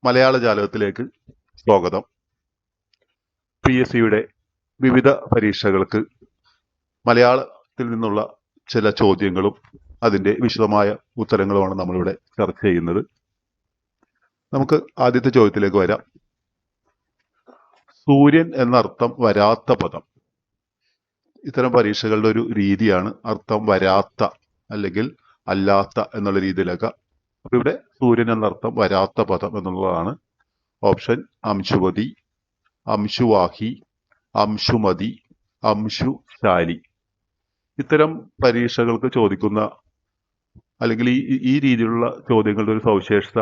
മലയാള ജാലകത്തിലേക്ക് സ്വാഗതം. PSCയുടെ വിവിധ പരീക്ഷകൾക്ക് മലയാളത്തിൽ നിന്നുള്ള ചില ചോദ്യങ്ങളും അതിന്റെ വിശദമായ ഉത്തരങ്ങളുമാണ് നമ്മളിവിടെ ചർച്ച ചെയ്യുന്നത്. നമുക്ക് ആദ്യത്തെ ചോദ്യത്തിലേക്ക് വരാം. സൂര്യൻ എന്നർത്ഥം വരാത്ത പദം. ഇത്തരം പരീക്ഷകളുടെ ഒരു രീതിയാണ് അർത്ഥം വരാത്ത അല്ലെങ്കിൽ അല്ലാത്ത എന്നുള്ള രീതിയിലൊക്കെ. അപ്പൊ ഇവിടെ സൂര്യൻ എന്നർത്ഥം വരാത്ത പദം എന്നുള്ളതാണ്. ഓപ്ഷൻ അംശുവതി, അംശുവാഹി, അംശുമതി, അംശുശാലി. ഇത്തരം പരീക്ഷകൾക്ക് ചോദിക്കുന്ന അല്ലെങ്കിൽ ഈ രീതിയിലുള്ള ചോദ്യങ്ങളുടെ ഒരു സവിശേഷത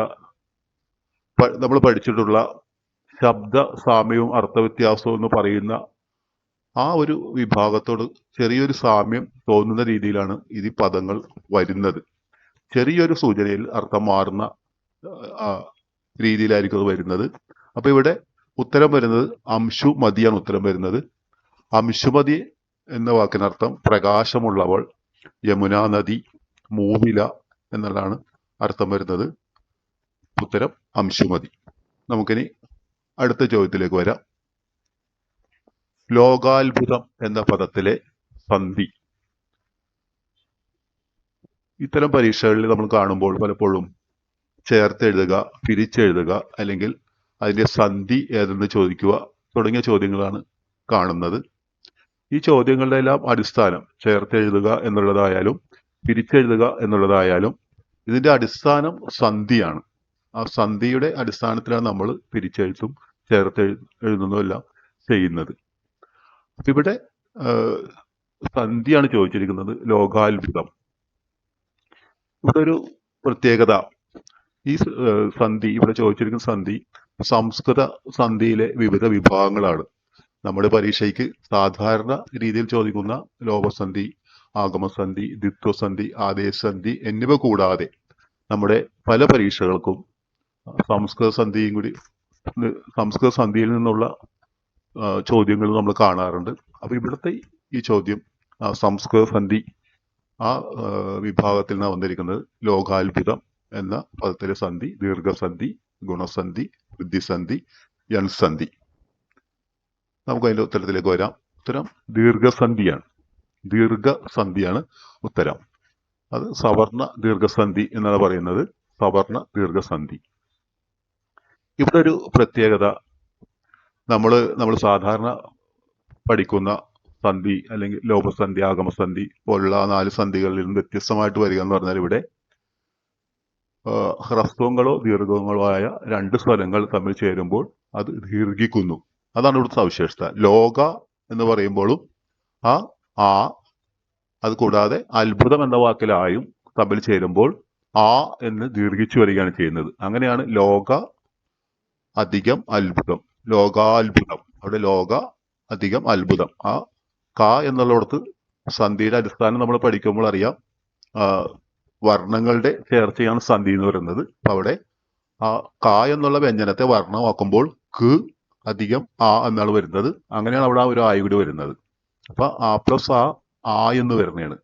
നമ്മൾ പഠിച്ചിട്ടുള്ള ശബ്ദ സാമ്യവും അർത്ഥവ്യത്യാസവും എന്ന് പറയുന്ന ആ ഒരു വിഭാഗത്തോട് ചെറിയൊരു സാമ്യം തോന്നുന്ന രീതിയിലാണ് ഈ പദങ്ങൾ വരുന്നത്. ചെറിയൊരു സൂചനയിൽ അർത്ഥം മാറുന്ന രീതിയിലായിരിക്കും അത് വരുന്നത്. അപ്പൊ ഇവിടെ ഉത്തരം വരുന്നത് അംശുമതിയാണ് ഉത്തരം വരുന്നത്. അംശുമതി എന്ന വാക്കിനർത്ഥം പ്രകാശമുള്ളവൾ, യമുനാ നദി, മൂവില എന്നുള്ളതാണ് അർത്ഥം വരുന്നത്. ഉത്തരം അംശുമതി. നമുക്കിനി അടുത്ത ചോദ്യത്തിലേക്ക് വരാം. ലോകാത്ഭുതം എന്ന പദത്തിലെ സന്ധി. ഇത്തരം പരീക്ഷകളിൽ നമ്മൾ കാണുമ്പോൾ പലപ്പോഴും ചേർത്തെഴുതുക, പിരിച്ചെഴുതുക, അല്ലെങ്കിൽ അതിന്റെ സന്ധി ഏതെന്ന് ചോദിക്കുക തുടങ്ങിയ ചോദ്യങ്ങളാണ് കാണുന്നത്. ഈ ചോദ്യങ്ങളുടെ എല്ലാം അടിസ്ഥാനം ചേർത്തെഴുതുക എന്നുള്ളതായാലും പിരിച്ചെഴുതുക എന്നുള്ളതായാലും ഇതിന്റെ അടിസ്ഥാനം സന്ധിയാണ്. ആ സന്ധിയുടെ അടിസ്ഥാനത്തിലാണ് നമ്മൾ പിരിച്ചെഴുത്തും എഴുതുന്നതെല്ലാം ചെയ്യുന്നത്. ഇവിടെ സന്ധിയാണ് ചോദിച്ചിരിക്കുന്നത്. ലോകാത്ഭുതം. ഇവിടെ ഒരു പ്രത്യേകത, ഈ സന്ധി ഇവിടെ ചോദിച്ചിരിക്കുന്ന സന്ധി സംസ്കൃത സന്ധിയിലെ വിവിധ വിഭാഗങ്ങളാണ്. നമ്മുടെ പരീക്ഷയ്ക്ക് സാധാരണ രീതിയിൽ ചോദിക്കുന്ന ലോപസന്ധി, ആഗമസന്ധി, ദ്വിത്വസന്ധി, ആദേശസന്ധി എന്നിവ കൂടാതെ നമ്മുടെ പല പരീക്ഷകൾക്കും സംസ്കൃത സന്ധിയിൽ നിന്നുള്ള ചോദ്യങ്ങൾ നമ്മൾ കാണാറുണ്ട്. അപ്പൊ ഇവിടുത്തെ ഈ ചോദ്യം സംസ്കൃത സന്ധി ആ വിഭാഗത്തിൽ നിന്നാണ് വന്നിരിക്കുന്നത്. ലോകാത്ഭുതം എന്ന പദത്തിലെ സന്ധി ദീർഘസന്ധി, ഗുണസന്ധി, വൃദ്ധിസന്ധി, യൺസന്ധി. നമുക്ക് അതിന്റെ ഉത്തരത്തിലേക്ക് വരാം. ഉത്തരം ദീർഘസന്ധിയാണ്. ദീർഘസന്ധിയാണ് ഉത്തരം. അത് സവർണ ദീർഘസന്ധി എന്നാണ് പറയുന്നത്. സവർണ ദീർഘസന്ധി. ഇവിടെ ഒരു പ്രത്യേകത, നമ്മൾ സാധാരണ പഠിക്കുന്ന സന്ധി അല്ലെങ്കിൽ ലോപസന്ധി, ആഗമസന്ധി പോലുള്ള 4 സന്ധികളിൽ നിന്ന് വ്യത്യസ്തമായിട്ട് വരിക എന്ന് പറഞ്ഞാൽ ഇവിടെ ഹ്രസ്വങ്ങളോ ദീർഘങ്ങളോ ആയ 2 സ്വരങ്ങൾ തമ്മിൽ ചേരുമ്പോൾ അത് ദീർഘിക്കുന്നു. അതാണ് ഇവിടുത്തെ സവിശേഷത. ലോക എന്ന് പറയുമ്പോഴും ആ അത് കൂടാതെ അത്ഭുതം എന്ന വാക്കിലായും തമ്മിൽ ചേരുമ്പോൾ എന്ന് ദീർഘിച്ചു വരികയാണ് ചെയ്യുന്നത്. അങ്ങനെയാണ് ലോക അധികം അത്ഭുതം, ലോകാത്ഭുതം. അവിടെ ലോക അധികം അത്ഭുതം. എന്നുള്ളിടത്ത് സന്ധിയുടെ അടിസ്ഥാനം നമ്മൾ പഠിക്കുമ്പോൾ അറിയാം, വർണ്ണങ്ങളുടെ ചേർച്ചയാണ് സന്ധി എന്ന് പറയുന്നത്. അപ്പൊ അവിടെ എന്നുള്ള വ്യഞ്ജനത്തെ വർണ്ണമാക്കുമ്പോൾ അധികം എന്നാണ് വരുന്നത്. അങ്ങനെയാണ് അവിടെ ഒരു കൂടി വരുന്നത്. അപ്പൊ പ്ലസ് എന്ന് വരുന്നതാണ്.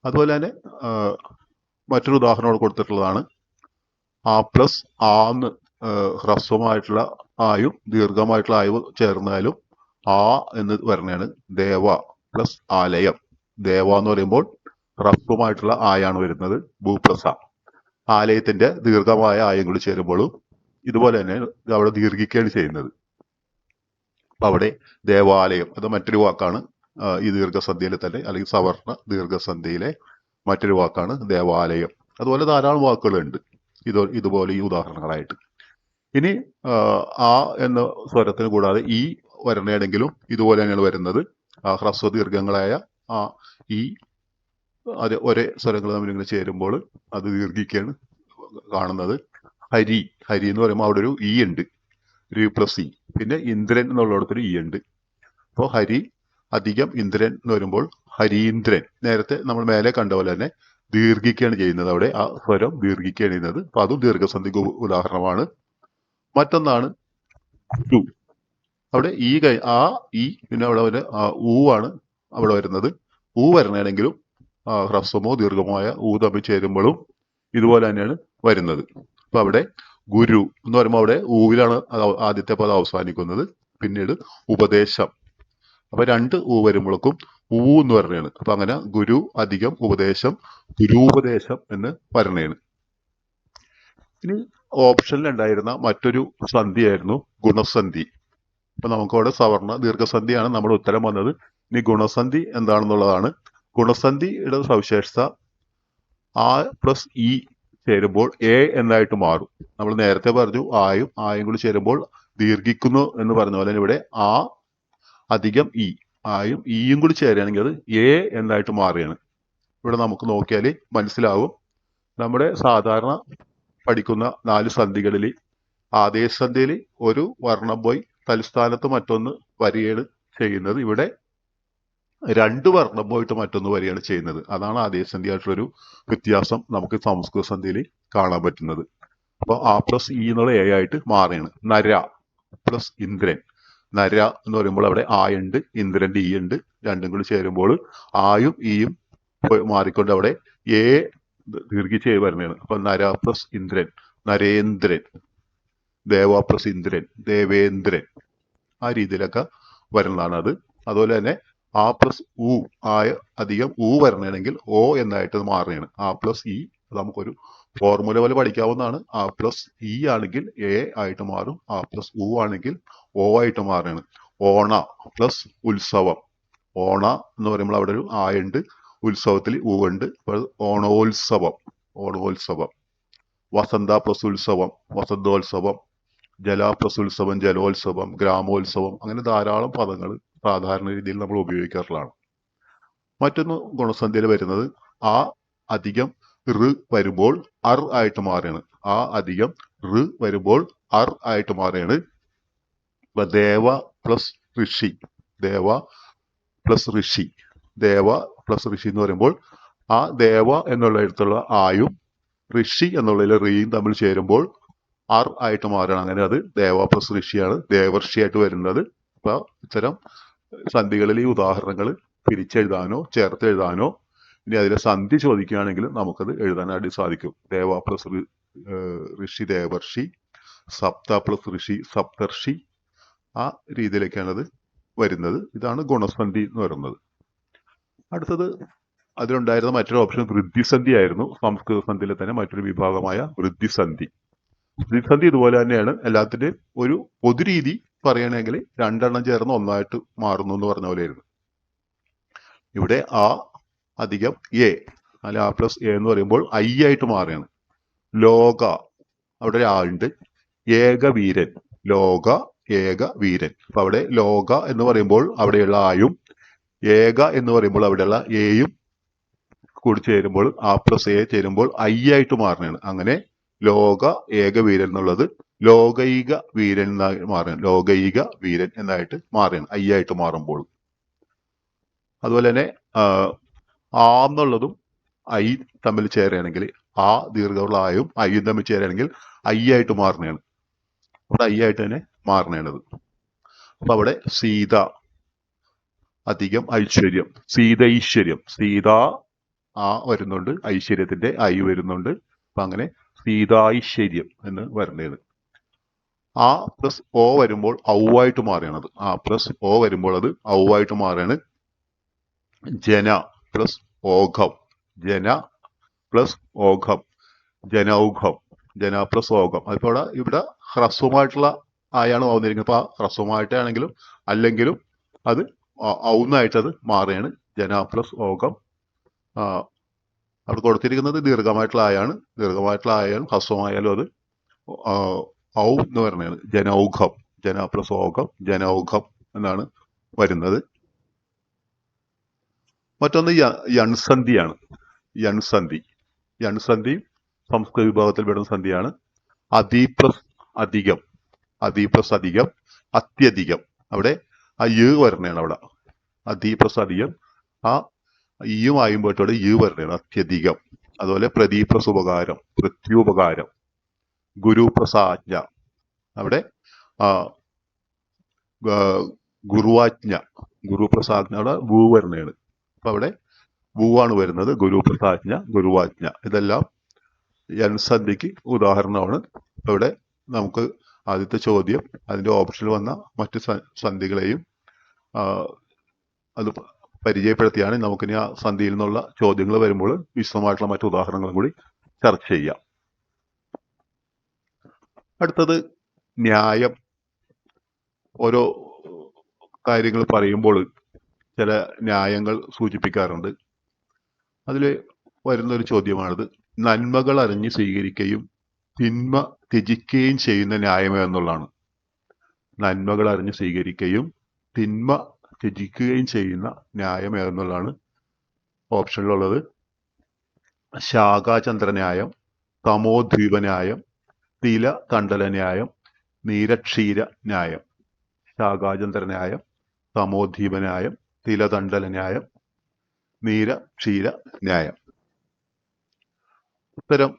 അതുപോലെ തന്നെ മറ്റൊരു ഉദാഹരണം കൊടുത്തിട്ടുള്ളതാണ്. പ്ലസ് എന്ന് ഹ്രസ്വമായിട്ടുള്ള ആയും ദീർഘമായിട്ടുള്ള ആയും ചേർന്നാലും എന്ന് പറഞ്ഞാണ്. ദേവ പ്ലസ് ആലയം. ദേവ എന്ന് പറയുമ്പോൾ ഹ്രസ്വമായിട്ടുള്ള ആയാണ് വരുന്നത്. ഭൂ പ്ലസ് ആലയത്തിന്റെ ദീർഘമായ ആയം കൂടി ചേരുമ്പോഴും ഇതുപോലെ തന്നെ അവിടെ ദീർഘിക്കുകയാണ് ചെയ്യുന്നത്. അപ്പൊ അവിടെ ദേവാലയം അത് മറ്റൊരു വാക്കാണ്. ഈ ദീർഘസന്ധിയിലെ തന്നെ അല്ലെങ്കിൽ സവർണ ദീർഘസന്ധിയിലെ മറ്റൊരു വാക്കാണ് ദേവാലയം. അതുപോലെ ധാരാളം വാക്കുകളുണ്ട് ഇതുപോലെ ഈ ഉദാഹരണങ്ങളായിട്ട്. ഇനി എന്ന സ്വരത്തിന് കൂടാതെ ഈ വരണയാണെങ്കിലും ഇതുപോലെ തന്നെയാണ് വരുന്നത്. ഹ്രസ്വ ദീർഘങ്ങളായ അത് ഒരേ സ്വരങ്ങൾ തമ്മിൽ ഇങ്ങനെ ചേരുമ്പോൾ അത് ദീർഘിക്കുകയാണ് കാണുന്നത്. ഹരി എന്ന് പറയുമ്പോൾ അവിടെ ഒരു ഉണ്ട്, ഒരു പ്ലസ് പിന്നെ ഇന്ദ്രൻ എന്നുള്ളിടത്തൊരു ഉണ്ട്. അപ്പോൾ ഹരി അധികം ഇന്ദ്രൻ എന്ന് വരുമ്പോൾ ഹരീന്ദ്രൻ. നേരത്തെ നമ്മൾ മേലെ കണ്ട പോലെ തന്നെ ദീർഘിക്കുകയാണ് ചെയ്യുന്നത്. അവിടെ ആ സ്വരം ദീർഘിക്കുകയാണ് ചെയ്യുന്നത്. അപ്പൊ അതും ദീർഘസന്ധിക്ക് ഉദാഹരണമാണ്. മറ്റൊന്നാണ് ഗുരു. അവിടെ പിന്നെ അവിടെ ആണ് അവിടെ വരുന്നത്. വരണയാണെങ്കിലും ഹ്രസ്വമോ ദീർഘമായ തമ്മിൽ ചേരുമ്പോഴും ഇതുപോലെ തന്നെയാണ് വരുന്നത്. അപ്പൊ അവിടെ ഗുരു എന്ന് പറയുമ്പോൾ അവിടെ ഊവിലാണ് ആദ്യത്തെ പദം അവസാനിക്കുന്നത്. പിന്നീട് ഉപദേശം. അപ്പൊ രണ്ട് ഊ വരുമ്പോഴേക്കും ഊ എന്ന് പറഞ്ഞാണ്. അപ്പൊ അങ്ങനെ ഗുരു അധികം ഉപദേശം, ഗുരുപദേശം എന്ന് പറഞ്ഞാണ്. ഇനി ഓപ്ഷനിൽ ഉണ്ടായിരുന്ന മറ്റൊരു സന്ധിയായിരുന്നു ഗുണസന്ധി. അപ്പൊ നമുക്കവിടെ സവർണ ദീർഘസന്ധിയാണ് നമ്മുടെ ഉത്തരം വന്നത്. ഇനി ഗുണസന്ധി എന്താണെന്നുള്ളതാണ്. ഗുണസന്ധിയുടെ സവിശേഷത ആ പ്ലസ് ഇ ചേരുമ്പോൾ എ എന്നായിട്ട് മാറും. നമ്മൾ നേരത്തെ പറഞ്ഞു ആയും കൂടി ചേരുമ്പോൾ ദീർഘിക്കുന്നു എന്ന് പറഞ്ഞ പോലെ ഇവിടെ ആ അധികം ഇ, ആയും ഇയും കൂടി ചേരുകയാണെങ്കിൽ അത് എ എന്നായിട്ട് മാറുകയാണ്. ഇവിടെ നമുക്ക് നോക്കിയാൽ മനസ്സിലാവും. നമ്മുടെ സാധാരണ പഠിക്കുന്ന 4 സന്ധികളിൽ ആദേശസന്ധിയിൽ ഒരു വർണ്ണം പോയി തൽസ്ഥാനത്ത് മറ്റൊന്ന് വരികയാണ് ചെയ്യുന്നത്. ഇവിടെ 2 വർണ്ണം പോയിട്ട് മറ്റൊന്ന് വരികയാണ് ചെയ്യുന്നത്. അതാണ് ആദേശസന്ധിയായിട്ടുള്ളൊരു വ്യത്യാസം നമുക്ക് സംസ്കൃത സന്ധിയിൽ കാണാൻ പറ്റുന്നത്. അപ്പോൾ ആ പ്ലസ് ഇ എന്നുള്ള എ ആയിട്ട് മാറുകയാണ്. നര പ്ലസ് ഇന്ദ്രൻ. നര എന്ന് പറയുമ്പോൾ അവിടെ ആ ഉണ്ട്, ഇന്ദ്രന്റെ ഇ ഉണ്ട്. രണ്ടും കൂടി ചേരുമ്പോൾ ആയും ഇയും മാറിക്കൊണ്ട് അവിടെ എ ദീർഘിച്ച് വരുന്നതാണ്. അപ്പൊ നര പ്ലസ് ഇന്ദ്രൻ, നരേന്ദ്രൻ. ദേവ പ്ലസ് ഇന്ദ്രൻ, ദേവേന്ദ്രൻ. ആ രീതിയിലൊക്കെ വരുന്നതാണ് അത്. അതുപോലെ തന്നെ ആ പ്ലസ് ഉ, ആയ അധികം ഊ വരണമെങ്കിൽ ഓ എന്നായിട്ട് മാറുകയാണ്. ആ പ്ലസ് ഇ നമുക്കൊരു ഫോർമുല പോലെ പഠിക്കാവുന്നതാണ്. ആ പ്ലസ് ഇ ആണെങ്കിൽ എ ആയിട്ട് മാറും. ആ പ്ലസ് ഉ ആണെങ്കിൽ ഓ ആയിട്ട് മാറുകയാണ്. ഓണ പ്ലസ് ഉത്സവം. ഓണ എന്ന് പറയുമ്പോൾ അവിടെ ഒരു ആയുണ്ട്, ഉത്സവത്തിൽ ഊ ഉണ്ട്. ഓണോത്സവം, ഓണോത്സവം. വസന്ത പ്ലസ് ഉത്സവം, വസന്തോത്സവം. ജല പ്ലസ് ഉത്സവം, ജലോത്സവം, ഗ്രാമോത്സവം. അങ്ങനെ ധാരാളം പദങ്ങൾ സാധാരണ രീതിയിൽ നമ്മൾ ഉപയോഗിക്കാറുള്ളതാണ്. മറ്റൊന്ന് ഗുണസന്ധിയിൽ വരുന്നത് ആ അധികം ഋ വരുമ്പോൾ അർ ആയിട്ട് മാറുകയാണ്. ആ അധികം ഋ വരുമ്പോൾ അർ ആയിട്ട് മാറുകയാണ്. ഇപ്പൊ ദേവ പ്ലസ് ഋഷി, ദേവ പ്ലസ് ഋഷി. ദേവ പ്ലസ് ഋഷി എന്ന് പറയുമ്പോൾ ആ ദേവ എന്നുള്ളിടത്തുള്ള ആയും ഋഷി എന്നുള്ളതിൽ റീയും തമ്മിൽ ചേരുമ്പോൾ ആർ ആയിട്ട് മാറുകയാണ്. അങ്ങനെ അത് ദേവ പ്ലസ് ഋഷിയാണ് ദേവർഷിയായിട്ട് വരുന്നത്. അപ്പൊ ഇത്തരം സന്ധികളിൽ ഈ ഉദാഹരണങ്ങൾ പിരിച്ചെഴുതാനോ ചേർത്ത് എഴുതാനോ ഇനി അതിലെ സന്ധി ചോദിക്കുകയാണെങ്കിൽ നമുക്കത് എഴുതാനായിട്ട് സാധിക്കും. ദേവ പ്ലസ് ഋഷി ദേവർഷി, സപ്ത പ്ലസ് ഋഷി സപ്തർഷി. ആ രീതിയിലേക്കാണ് അത് വരുന്നത്. ഇതാണ് ഗുണസന്ധി എന്ന് പറയുന്നത്. അടുത്തത് അതിലുണ്ടായിരുന്ന മറ്റൊരു ഓപ്ഷൻ വൃദ്ധിസന്ധി ആയിരുന്നു. സംസ്കൃത സന്ധിയിലെ തന്നെ മറ്റൊരു വിഭാഗമായ വൃദ്ധിസന്ധി. വൃദ്ധിസന്ധി ഇതുപോലെ തന്നെയാണ്. എല്ലാത്തിന്റെയും ഒരു പൊതുരീതി പറയണമെങ്കിൽ 2 എണ്ണം ചേർന്ന് ഒന്നായിട്ട് മാറുന്നു എന്ന് പറഞ്ഞ പോലെയായിരുന്നു. ഇവിടെ ആ അധികം എ, അല്ലെ ആ പ്ലസ് എ എന്ന് പറയുമ്പോൾ ഐ ആയിട്ട് മാറുകയാണ്. ലോക, അവിടെ ഒരു ആ ഉണ്ട്. ഏകവീരൻ, ലോക ഏക വീരൻ. അപ്പൊ അവിടെ ലോക എന്ന് പറയുമ്പോൾ അവിടെയുള്ള ആയും ഏക എന്ന് പറയുമ്പോൾ അവിടെയുള്ള എയും കൂടി ചേരുമ്പോൾ ആ പ്ലസ് എ ചേരുമ്പോൾ ഐ ആയിട്ട് മാറുകയാണ്. അങ്ങനെ ലോക ഏക വീരൻ എന്നുള്ളത് ലോകൈക വീരൻ എന്നായി മാറുകയാണ്. ലോകൈക വീരൻ എന്നായിട്ട് മാറുകയാണ് ഐ ആയിട്ട് മാറുമ്പോൾ. അതുപോലെ തന്നെ ആ എന്നുള്ളതും ഐ തമ്മിൽ ചേരുകയാണെങ്കിൽ ആ ദീർഘമുള്ള ആയും ഐയും തമ്മിൽ ചേരുകയാണെങ്കിൽ ഐ ആയിട്ട് മാറുകയാണ്. അവിടെ ഐ ആയിട്ട് തന്നെ മാറുകയാണത്. അപ്പൊ അവിടെ സീത അധികം ഐശ്വര്യം, സീതൈശ്വര്യം. സീത ആ വരുന്നുണ്ട്, ഐശ്വര്യത്തിന്റെ ഐ വരുന്നുണ്ട്. അപ്പൊ അങ്ങനെ സീതാഐശ്വര്യം എന്ന് വരുന്നത്. ആ പ്ലസ് ഓ വരുമ്പോൾ ഔവായിട്ട് മാറുകയാണത്. ആ പ്ലസ് ഓ വരുമ്പോൾ അത് ഔവായിട്ട് മാറുകയാണ്. ജന പ്ലസ് ഓഘം, ജന പ്ലസ് ഓഘം, ജനൗഘം. ജന പ്ലസ് ഓഘം. അതിപ്പോ ഇവിടെ ഹ്രസ്വമായിട്ടുള്ള ആയാണ് വന്നിരിക്കുന്നത്. അപ്പൊ ആ ഹ്രസ്വമായിട്ടാണെങ്കിലും അല്ലെങ്കിലും അത് ഔന്നായിട്ട് അത് മാറുകയാണ്. ജന പ്ലസ് ഓഘം. അവിടെ കൊടുത്തിരിക്കുന്നത് ദീർഘമായിട്ടുള്ള ആയാണ്. ദീർഘമായിട്ടുള്ള ആയാലും ഹ്രസ്വമായാലും അത് ഔ എന്ന് പറയുന്നത് ജനൗഘം. ജന പ്ലസ് ഓഘം, ജനൗഘം എന്നാണ് വരുന്നത്. മറ്റൊന്ന് യൺസന്ധിയാണ്. യൺസന്ധി. യൺസന്ധി സംസ്കൃത വിഭാഗത്തിൽ പെടുന്ന സന്ധിയാണ്. അതി പ്ലസ് അധികം, അതി പ്ലസ് അധികം, അത്യധികം. അവിടെ ആ യ് വരണയാണ്. അവിടെ അതി പ്ലസ് അധികം ആ ഇയും ആയും പോയിട്ടോടെ യ് വരണയാണ്, അത്യധികം. അതുപോലെ പ്രതി പ്ലസ് ഉപകാരം, പ്രത്യുപകാരം. ഗുരു പ്ലസ് ആജ്ഞ. അവിടെ ഗുരുവാജ്ഞ, ഗുരു പ്ലസ് ആജ്ഞ. അവിടെ വു വരണയാണ്. അപ്പൊ അവിടെ വൂവാണ് വരുന്നത്. ഗുരു പ്രസാജ്ഞ, ഗുരുവാജ്ഞ. ഇതെല്ലാം യൻസന്ധിക്ക് ഉദാഹരണമാണ്. ഇവിടെ നമുക്ക് ആദ്യത്തെ ചോദ്യം അതിന്റെ ഓപ്ഷനിൽ വന്ന മറ്റു സന്ധികളെയും അത് പരിചയപ്പെടുത്തിയാണ് നമുക്കിനി ആ സന്ധിയിൽ നിന്നുള്ള ചോദ്യങ്ങൾ വരുമ്പോൾ വിശദമായിട്ടുള്ള മറ്റു ഉദാഹരണങ്ങളും കൂടി ചർച്ച ചെയ്യാം. അടുത്തത് ന്യായം. ഓരോ കാര്യങ്ങൾ പറയുമ്പോൾ ചില ന്യായങ്ങൾ സൂചിപ്പിക്കാറുണ്ട്. അതിൽ വരുന്നൊരു ചോദ്യമാണിത്. നന്മകൾ അറിഞ്ഞ് സ്വീകരിക്കുകയും തിന്മ ത്യജിക്കുകയും ചെയ്യുന്ന ന്യായം എന്നുള്ളതാണ്. നന്മകൾ അറിഞ്ഞ് സ്വീകരിക്കുകയും തിന്മ ത്യജിക്കുകയും ചെയ്യുന്ന ന്യായം എന്നുള്ളതാണ് ഓപ്ഷനിലുള്ളത്. ശാഖാചന്ദ്ര ന്യായം, തമോദ്വീപ ന്യായം, തില തണ്ടല ന്യായം, നീരക്ഷീര ന്യായം. ശാഖാചന്ദ്ര ന്യായം, തമോദ്വീപ ന്യായം, തിലതണ്ടല ന്യായം, നീരക്ഷീര ന്യായം. ഉത്തരം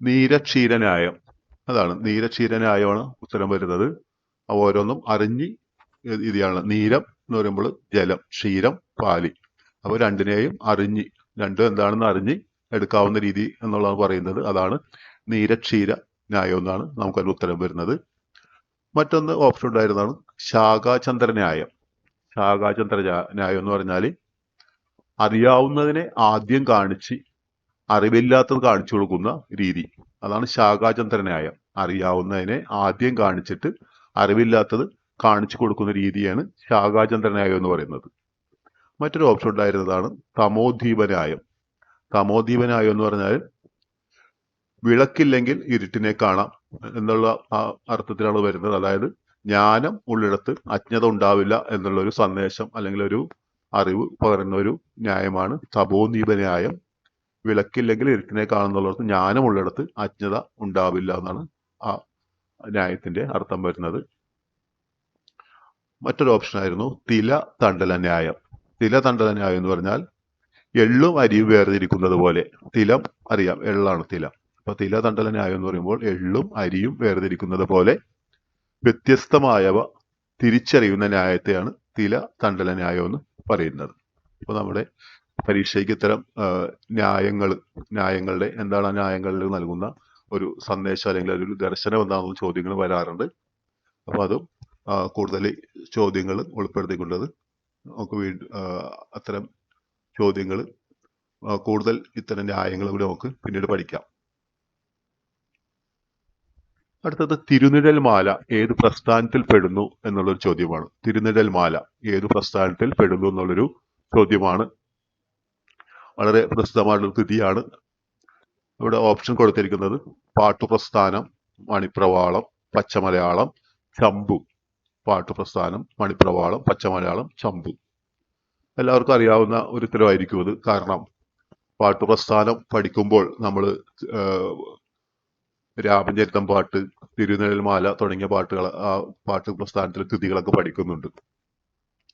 നീരക്ഷീര ന്യായം. അതാണ് നീരക്ഷീര ന്യായമാണ് ഉത്തരം വരുന്നത്. ഓരോന്നും അറിഞ്ഞ് ഇതാണ്. നീരം എന്ന് പറയുമ്പോൾ ജലം, ക്ഷീരം പാല്. അപ്പൊ രണ്ടിനെയും അറിഞ്ഞ്, രണ്ടും എന്താണെന്ന് അറിഞ്ഞ് എടുക്കാവുന്ന രീതി എന്നുള്ളത് പറയുന്നത്. അതാണ് നീരക്ഷീര ന്യായം എന്നാണ് നമുക്കതിന് ഉത്തരം വരുന്നത്. മറ്റൊന്ന് ഓപ്ഷൻ ഉണ്ടായിരുന്നതാണ് ശാഖാചന്ദ്ര ന്യായം. ശാഖാചന്ദ്ര ന്യായം എന്ന് പറഞ്ഞാൽ അറിയാവുന്നതിനെ ആദ്യം കാണിച്ച് അറിവില്ലാത്തത് കാണിച്ചു കൊടുക്കുന്ന രീതി. അതാണ് ശാഖാചന്ദ്ര ന്യായം. അറിയാവുന്നതിനെ ആദ്യം കാണിച്ചിട്ട് അറിവില്ലാത്തത് കാണിച്ചു കൊടുക്കുന്ന രീതിയാണ് ശാഖാചന്ദ്ര ന്യായം എന്ന് പറയുന്നത്. മറ്റൊരു ഓപ്ഷൻ ഉണ്ടായിരുന്നതാണ് തമോദ്വീപ ന്യായം. തമോദ്വീപ ന്യായം എന്ന് പറഞ്ഞാൽ വിളക്കില്ലെങ്കിൽ ഇരുട്ടിനെ കാണാം എന്നുള്ള ആ അർത്ഥത്തിലാണ് വരുന്നത്. അതായത് ജ്ഞാനം ഉള്ളിടത്ത് അജ്ഞത ഉണ്ടാവില്ല എന്നുള്ള ഒരു സന്ദേശം അല്ലെങ്കിൽ ഒരു അറിവ് പകരുന്ന ഒരു ന്യായമാണ് തമോദ്വീപ ന്യായം. വിളക്കില്ലെങ്കിൽ ഇരുട്ടിനെ കാണുന്നുള്ളിടത്ത് ജ്ഞാനമുള്ളിടത്ത് അജ്ഞത ഉണ്ടാവില്ല എന്നാണ് ആ ന്യായത്തിന്റെ അർത്ഥം വരുന്നത്. മറ്റൊരു ഓപ്ഷൻ ആയിരുന്നു തില തണ്ടല ന്യായം. തില തണ്ടല ന്യായം എന്ന് പറഞ്ഞാൽ എള്ളും അരിയും വേർതിരിക്കുന്നത് പോലെ. തിലം അറിയാം, എള്ളാണ് തിലം. അപ്പൊ തില തണ്ടല ന്യായം എന്ന് പറയുമ്പോൾ എള്ളും അരിയും വേർതിരിക്കുന്നത് പോലെ വ്യത്യസ്തമായവ തിരിച്ചറിയുന്ന ന്യായത്തെയാണ് തില തണ്ടല ന്യായം എന്ന് പറയുന്നത്. അപ്പൊ നമ്മുടെ പരീക്ഷയ്ക്ക് ഇത്തരം ന്യായങ്ങളുടെ എന്താണ് ആ ന്യായങ്ങളിൽ നൽകുന്ന ഒരു സന്ദേശം അല്ലെങ്കിൽ ഒരു ദർശനം എന്താണെന്ന ചോദ്യങ്ങൾ വരാറുണ്ട്. അപ്പൊ അതും കൂടുതൽ ചോദ്യങ്ങൾ ഉൾപ്പെടുത്തിക്കൊണ്ടത് നമുക്ക് അത്തരം ചോദ്യങ്ങൾ കൂടുതൽ ഇത്തരം ന്യായങ്ങൾ കൂടി നമുക്ക് പിന്നീട് പഠിക്കാം. അടുത്തത് തിരുനിഴൽ മാല ഏത് പ്രസ്ഥാനത്തിൽ പെടുന്നു എന്നുള്ളൊരു ചോദ്യമാണ്. തിരുനിഴൽ മാല ഏത് പ്രസ്ഥാനത്തിൽ പെടുന്നു എന്നുള്ളൊരു ചോദ്യമാണ്. വളരെ പ്രസിദ്ധമായിട്ടുള്ള കൃതിയാണ്. ഇവിടെ ഓപ്ഷൻ കൊടുത്തിരിക്കുന്നത് പാട്ടുപ്രസ്ഥാനം, മണിപ്രവാളം, പച്ചമലയാളം, ചമ്പു. പാട്ടുപ്രസ്ഥാനം, മണിപ്രവാളം, പച്ചമലയാളം, ചമ്പു. എല്ലാവർക്കും അറിയാവുന്ന ഒരു ഉത്തരവായിരിക്കും അത്. കാരണം പാട്ടുപ്രസ്ഥാനം പഠിക്കുമ്പോൾ നമ്മൾ രാമചരിതം പാട്ട്, തിരുനിഴൽമാല തുടങ്ങിയ പാട്ടുകൾ, ആ പാട്ട് പ്രസ്ഥാനത്തിലെ കൃതികളൊക്കെ പഠിക്കുന്നുണ്ട്.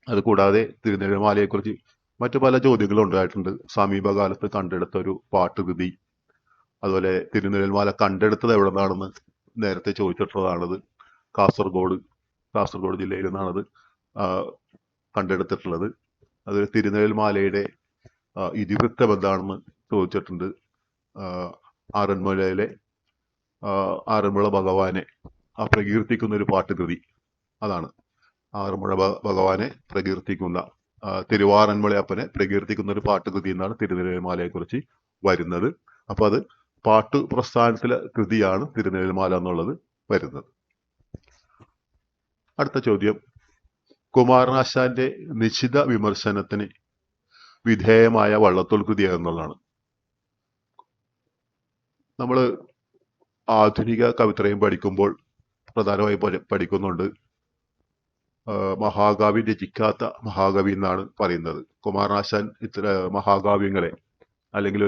അതുകൂടാതെ തിരുനിഴൽമാലയെക്കുറിച്ച് മറ്റു പല ചോദ്യങ്ങളും ഉണ്ടായിട്ടുണ്ട്. സമീപകാലത്ത് കണ്ടെടുത്ത ഒരു പാട്ടുകൃതി, അതുപോലെ തിരുനിഴൽമാല കണ്ടെടുത്തത് എവിടെ നിന്നാണെന്ന് നേരത്തെ ചോദിച്ചിട്ടുള്ളതാണത്. കാസർഗോഡ് ജില്ലയിൽ നിന്നാണത് കണ്ടെടുത്തിട്ടുള്ളത്. അത് തിരുനിഴൽമാലയുടെ ഇതിവൃത്തം എന്താണെന്ന് ചോദിച്ചിട്ടുണ്ട്. ആറന്മുളയിലെ ആറന്മുള ഭഗവാനെ പ്രകീർത്തിക്കുന്ന ഒരു പാട്ടുകൃതി അതാണ്. ആറന്മുള ഭഗവാനെ പ്രകീർത്തിക്കുന്ന, തിരുവാറന്മുളയപ്പനെ പ്രകീർത്തിക്കുന്ന ഒരു പാട്ടുകൃതി എന്നാണ് തിരുനിഴൽമാലയെ കുറിച്ച് വരുന്നത്. അപ്പൊ അത് പാട്ടു പ്രസ്ഥാനത്തിലെ കൃതിയാണ് തിരുനിഴൽമാല എന്നുള്ളത് വരുന്നത്. അടുത്ത ചോദ്യം, കുമാരനാശാന്റെ നിശിത വിമർശനത്തിന് വിധേയമായ വള്ളത്തോൾ കൃതി എന്നുള്ളതാണ്. നമ്മൾ ആധുനിക കവിത്രയം പഠിക്കുമ്പോൾ പ്രധാനമായി പഠിക്കുന്നുണ്ട് മഹാകാവ്യം രചിക്കാത്ത മഹാകവി എന്നാണ് പറയുന്നത്. കുമാരനാശാൻ മഹാകാവ്യങ്ങളെ അല്ലെങ്കിൽ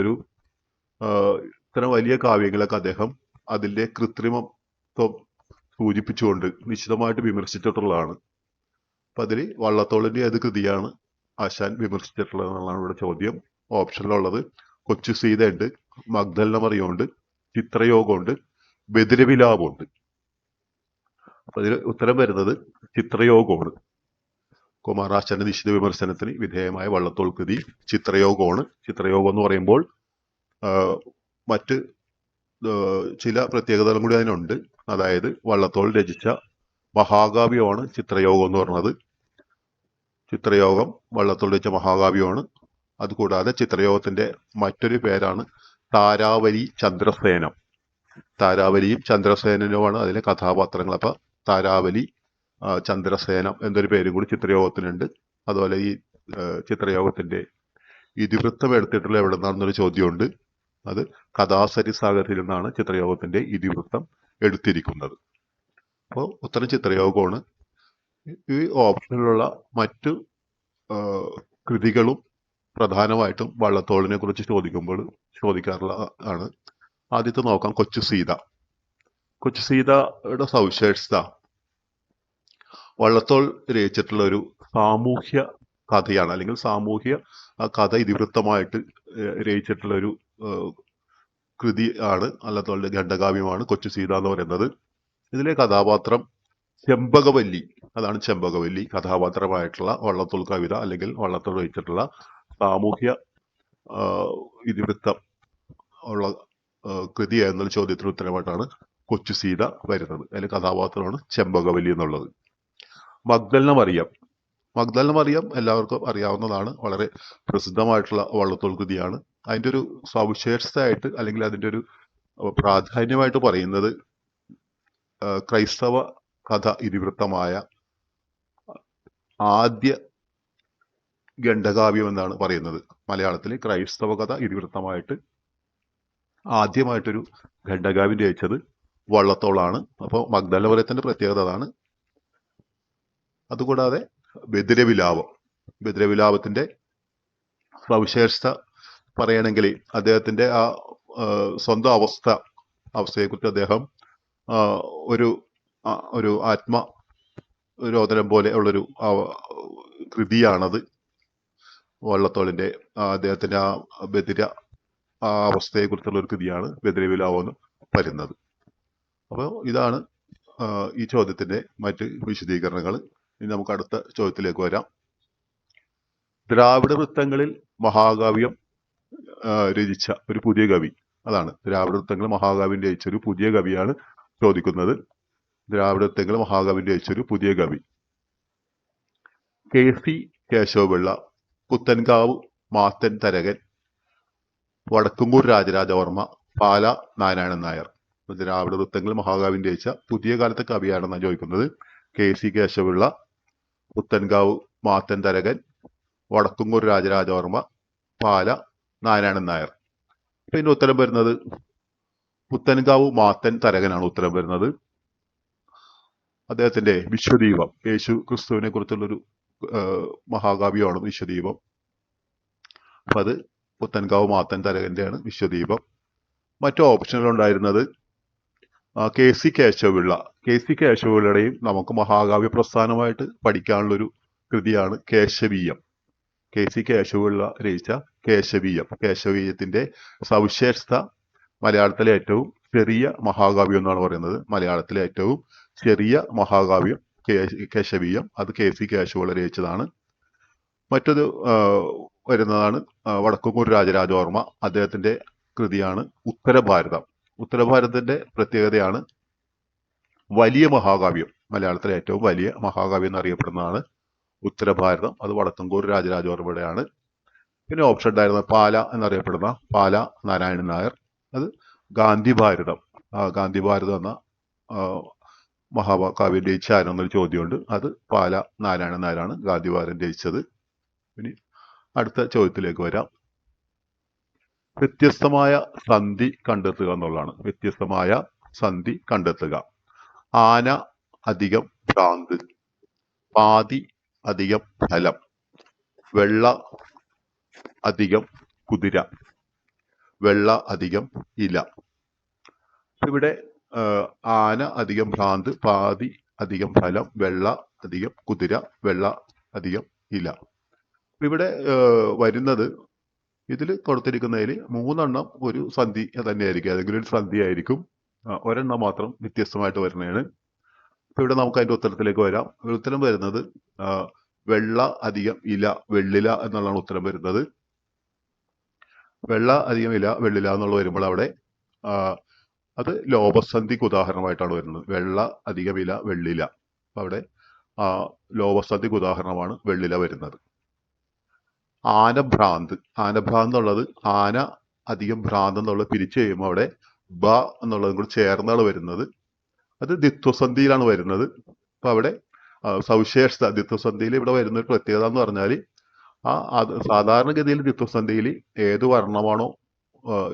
ഇത്തരം വലിയ കാവ്യങ്ങളൊക്കെ അദ്ദേഹം അതിന്റെ കൃത്രിമത്വം സൂചിപ്പിച്ചുകൊണ്ട് നിശ്ചിതമായിട്ട് വിമർശിച്ചിട്ടുള്ളതാണ്. അപ്പൊ അതിൽ വള്ളത്തോളിന്റെ ഏത് കൃതിയാണ് ആശാൻ വിമർശിച്ചിട്ടുള്ളത് എന്നുള്ളതാണ് ഇവിടെ ചോദ്യം. ഓപ്ഷനിലുള്ളത് കൊച്ചു സീതയുണ്ട്, മഗ്ദലന മറിയമുണ്ട്, ചിത്രയോഗമുണ്ട്, ബദിരവിലാപമുണ്ട്. അപ്പൊ അതിൽ ഉത്തരം വരുന്നത് ചിത്രയോഗമാണ്. കുമാരനാശാന്റെ നിശ്ചിത വിമർശനത്തിന് വിധേയമായ വള്ളത്തോൾ കൃതി ചിത്രയോഗമാണ്. ചിത്രയോഗം എന്ന് പറയുമ്പോൾ മറ്റ് ചില പ്രത്യേകതകളും കൂടി അതിനുണ്ട്. അതായത് വള്ളത്തോൾ രചിച്ച മഹാകാവ്യമാണ് ചിത്രയോഗം എന്ന് പറയുന്നത്. ചിത്രയോഗം വള്ളത്തോൾ രചിച്ച മഹാകാവ്യമാണ്. അതുകൂടാതെ ചിത്രയോഗത്തിന്റെ മറ്റൊരു പേരാണ് താരാവലി ചന്ദ്രസേനം. താരാവലിയും ചന്ദ്രസേനനുമാണ് അതിലെ കഥാപാത്രങ്ങൾ. അപ്പൊ താരാവലി ചന്ദ്രസേനം എന്നൊരു പേരും കൂടി ചിത്രയോഗത്തിനുണ്ട്. അതുപോലെ ഈ ചിത്രയോഗത്തിന്റെ ഇതിവൃത്തം എടുത്തിട്ടുള്ള എവിടെ നിന്നാണെന്നൊരു ചോദ്യമുണ്ട്. അത് കഥാസരി സാഗരത്തിൽ നിന്നാണ് ചിത്രയോഗത്തിന്റെ ഇതിവൃത്തം എടുത്തിരിക്കുന്നത്. അപ്പോൾ ഉത്തരം ചിത്രയോഗമാണ്. ഈ ഓപ്ഷനിലുള്ള മറ്റു കൃതികളും പ്രധാനമായിട്ടും വള്ളത്തോളിനെ കുറിച്ച് ചോദിക്കുമ്പോൾ ചോദിക്കാറുള്ള ആണ്. ആദ്യത്തെ നോക്കാം, കൊച്ചു സീത. കൊച്ചു സീതയുടെ സവിശേഷത വള്ളത്തോൾ രചിച്ചിട്ടുള്ള ഒരു സാമൂഹ്യ കഥയാണ്, അല്ലെങ്കിൽ സാമൂഹ്യ കഥ ഇതിവൃത്തമായിട്ട് രചിച്ചിട്ടുള്ള ഒരു കൃതി ആണ്. വള്ളത്തോളിന്റെ ഖണ്ഡകാവ്യമാണ് കൊച്ചു സീത എന്ന് പറയുന്നത്. ഇതിലെ കഥാപാത്രം ചെമ്പകവല്ലി, അതാണ് ചെമ്പകവല്ലി കഥാപാത്രമായിട്ടുള്ള വള്ളത്തോൾ കവിത അല്ലെങ്കിൽ വള്ളത്തോൾ രചിച്ചിട്ടുള്ള സാമൂഹ്യ ഇതിവൃത്തം ഉള്ള കൃതി എന്നുള്ള ചോദ്യത്തിന് ഉത്തരമായിട്ടാണ് കൊച്ചു സീത വരുന്നത്. അതിലെ കഥാപാത്രമാണ് ചെമ്പകവല്ലി എന്നുള്ളത്. മഗ്ദലന മറിയം. മഗ്ദലന മറിയം എല്ലാവർക്കും അറിയാവുന്നതാണ്. വളരെ പ്രസിദ്ധമായിട്ടുള്ള വള്ളത്തോൾ കൃതിയാണ്. അതിൻ്റെ ഒരു സവിശേഷതയായിട്ട് അല്ലെങ്കിൽ അതിൻ്റെ ഒരു പ്രാധാന്യമായിട്ട് പറയുന്നത് ക്രൈസ്തവ കഥ ഇതിവൃത്തമായ ആദ്യ ഖണ്ഡകാവ്യം എന്നാണ് പറയുന്നത്. മലയാളത്തിൽ ക്രൈസ്തവ കഥ ഇതിവൃത്തമായിട്ട് ആദ്യമായിട്ടൊരു ഖണ്ഡകാവ്യം രചിച്ചത് വള്ളത്തോളാണ്. അപ്പോൾ മഗ്ദലന മറിയത്തിന്റെ പ്രത്യേകത അതാണ്. അതുകൂടാതെ ബദിരവിലാപം, ബദിരവിലാപത്തിന്റെ സവിശേഷത പറയണമെങ്കിൽ അദ്ദേഹത്തിന്റെ ആ സ്വന്തം അവസ്ഥയെക്കുറിച്ച് അദ്ദേഹം ഒരു ആത്മരോദനം പോലെ ഉള്ളൊരു കൃതിയാണത്. വള്ളത്തോളിന്റെ അദ്ദേഹത്തിന്റെ ആ ബദിര അവസ്ഥയെക്കുറിച്ചുള്ള ഒരു കൃതിയാണ് ബദിരവിലാപം എന്ന് പറയുന്നത്. അപ്പോൾ ഇതാണ് ഈ ചോദ്യത്തിന്റെ മറ്റ് വിശദീകരണങ്ങൾ. ഇനി നമുക്ക് അടുത്ത ചോദ്യത്തിലേക്ക് വരാം. ദ്രാവിഡ വൃത്തങ്ങളിൽ മഹാകാവ്യം രചിച്ച ഒരു പുതിയ കവി, അതാണ് ദ്രാവിഡ വൃത്തങ്ങളിൽ മഹാകാവ്യം രചിച്ച ഒരു പുതിയ കവിയാണ് ചോദിക്കുന്നത്. ദ്രാവിഡ വൃത്തങ്ങളിൽ മഹാകാവ്യം രചിച്ച ഒരു പുതിയ കവി KC കേശവപിള്ള, പുത്തൻകാവ് മാത്തൻ തരകൻ, വടക്കുംകൂർ രാജരാജവർമ്മ, പാല നാരായണൻ നായർ. ദ്രാവിഡ വൃത്തങ്ങളിൽ മഹാകാവ്യം രചിച്ച പുതിയ കാലത്തെ കവിയാണെന്നാണ് ചോദിക്കുന്നത്. KC കേശവപിള്ള, പുത്തൻകാവ് മാത്തൻ തരകൻ, വടക്കുംകൂർ രാജരാജവർമ്മ, പാല നാരായണൻ നായർ. അപ്പൊ ഇതിന്റെ ഉത്തരം വരുന്നത് പുത്തൻകാവ് മാത്തൻ തരകനാണ് ഉത്തരം വരുന്നത്. അദ്ദേഹത്തിന്റെ വിശ്വദീപം, യേശു ക്രിസ്തുവിനെ കുറിച്ചുള്ളൊരു മഹാകാവ്യമാണ് വിശ്വദീപം. അപ്പൊ അത് പുത്തൻകാവ് മാത്തൻ തരകന്റെയാണ് വിശ്വദീപം. മറ്റു ഓപ്ഷനുകൾ ഉണ്ടായിരുന്നത് KC കേശവപിള്ള. KC കേശവപിള്ളയുടെയും നമുക്ക് മഹാകാവ്യ പ്രസ്ഥാനമായിട്ട് പഠിക്കാനുള്ളൊരു കൃതിയാണ് കേശവീയം. KC കേശവപിള്ള രചിച്ച കേശവീയം. കേശവീയത്തിന്റെ സവിശേഷത മലയാളത്തിലെ ഏറ്റവും ചെറിയ മഹാകാവ്യം എന്നാണ് പറയുന്നത്. മലയാളത്തിലെ ഏറ്റവും ചെറിയ മഹാകാവ്യം കേശവീയം, അത് KC കേശവപിള്ള രചിച്ചതാണ്. മറ്റൊരു വരുന്നതാണ് വടക്കുംകൂർ രാജരാജവർമ്മ. അദ്ദേഹത്തിന്റെ കൃതിയാണ് ഉത്തരഭാരതം. ഉത്തരഭാരതത്തിന്റെ പ്രത്യേകതയാണ് വലിയ മഹാകാവ്യം. മലയാളത്തിലെ ഏറ്റവും വലിയ മഹാകാവ്യം എന്നറിയപ്പെടുന്നതാണ് ഉത്തരഭാരതം. അത് വടക്കുംകൂർ രാജരാജവർമ്മയുടെയാണ്. പിന്നെ ഓപ്ഷൻ ഉണ്ടായിരുന്നത് പാല എന്നറിയപ്പെടുന്ന പാല നാരായണൻ നായർ. അത് ഗാന്ധിഭാരതം. ഗാന്ധിഭാരതം എന്ന മഹാകാവ്യം രചിച്ച ആരെന്നൊരു ചോദ്യമുണ്ട്. അത് പാല നാരായണൻ നായരാണ് ഗാന്ധിഭാരതം രചിച്ചത്. ഇനി അടുത്ത ചോദ്യത്തിലേക്ക് വരാം. വ്യത്യസ്തമായ സന്ധി കണ്ടെത്തുക എന്നുള്ളതാണ്. വ്യത്യസ്തമായ സന്ധി കണ്ടെത്തുക. ആന അധികം ഭ്രാന്ത്, പാതി അധികം ഫലം, വെള്ള അധികം കുതിര, വെള്ള അധികം ഇല. ഇവിടെ ആന അധികം ഭ്രാന്ത്, പാതി അധികം ഫലം, വെള്ള അധികം കുതിര, വെള്ള അധികം ഇല. ഇവിടെ വരുന്നത്, ഇതിൽ കൊടുത്തിരിക്കുന്നതിൽ 3 എണ്ണം ഒരു സന്ധി തന്നെയായിരിക്കും, ഏതെങ്കിലും ഒരു സന്ധി ആയിരിക്കും. ഒരെണ്ണം മാത്രം വ്യത്യസ്തമായിട്ട് വരുന്നതാണ്. അപ്പൊ ഇവിടെ നമുക്ക് അതിന്റെ ഉത്തരത്തിലേക്ക് വരാം. ഉത്തരം വരുന്നത് വെള്ള അധികം ഇല വെള്ളില എന്നുള്ളതാണ് ഉത്തരം വരുന്നത്. വെള്ള അധികം ഇല വെള്ളില എന്നുള്ള വരുമ്പോൾ അവിടെ അത് ലോപസന്ധിക്ക് ഉദാഹരണമായിട്ടാണ് വരുന്നത്. വെള്ള അധികം ഇല വെള്ളില. അപ്പൊ അവിടെ ലോപസന്ധിക്ക് ഉദാഹരണമാണ് വെള്ളില വരുന്നത്. ആനഭ്രാന്ത്. ആനഭ്രാന്ത് എന്നുള്ളത് ആന അധികം ഭ്രാന്ത് എന്നുള്ളത് പിരിച്ചു കഴിയുമ്പോൾ അവിടെ ബ എന്നുള്ളതും കൂടി ചേർന്നാണ് വരുന്നത്. അത് ദ്വിത്വസന്ധിയിലാണ് വരുന്നത്. അപ്പൊ അവിടെ സവിശേഷത ദ്വിത്വസന്ധിയിൽ ഇവിടെ വരുന്ന ഒരു പ്രത്യേകത എന്ന് പറഞ്ഞാൽ അത് സാധാരണഗതിയിൽ ദ്വിത്വസന്ധിയിൽ ഏത് വർണ്ണമാണോ